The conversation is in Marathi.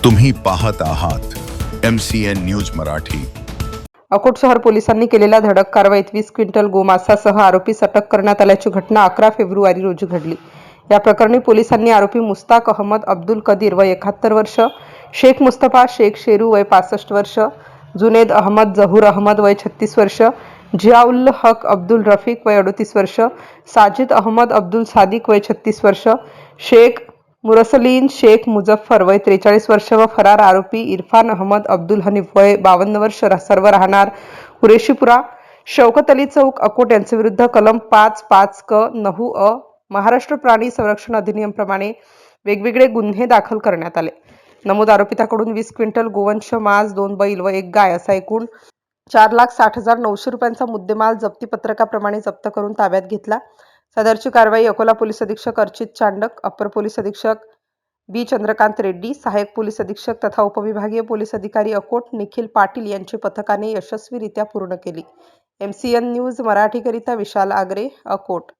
तुम्ही पाहत आहात MCN न्यूज मराठी। अकोट शहर पोलिसांनी केलेल्या धडक कारवाईत 20 क्विंटल गोमांसासह आरोपीस अटक करण्यात आल्याची घटना 11 फेब्रुवारी रोजी घडली। या प्रकरणी पोलिसांनी आरोपी मुस्ताक अहमद अब्दुल कदीर वय 71 वर्ष, शेख मुस्तफा शेख शेरू वय 65 वर्ष, जुनेद अहमद जहूर अहमद वय 36 वर्ष, जियाउल हक अब्दुल रफीक वय 38 वर्ष, साजिद अहमद अब्दुल सादिक वय 36 वर्ष, शेख मुरसलीन शेख मुजफ्फर वय 43 वर्ष व फरार आरोपी इरफान अहमद अब्दुल हनीफ वय 52 वर्ष सर्व राहणार कुरेशीपुरा शौकत अली चौक अकोट यांच्याविरुद्ध कलम 5(5) क 9 अ महाराष्ट्र प्राणी संरक्षण अधिनियम प्रमाणे वेगवेगळे गुन्हे दाखल करण्यात आले। नमूद आरोपिताकडून 20 क्विंटल गोवंश मांस, 2 बैल व 1 गाय असा एकूण 4,60,900 रुपयांचा मुद्देमाल जप्ती पत्रकाप्रमाणे जप्त करून ताब्यात घेतला। सदरची कारवाई अकोला पोलीस अधीक्षक अर्चित चांडक, अप्पर पोलीस अधीक्षक बी चंद्रकांत रेड्डी, सहाय्यक पोलीस अधीक्षक तथा उपविभागीय पोलीस अधिकारी अकोट निखिल पाटील यांच्या पथकाने यशस्वीरित्या पूर्ण केली। MCN न्यूज मराठीकरिता विशाल आगरे, अकोट।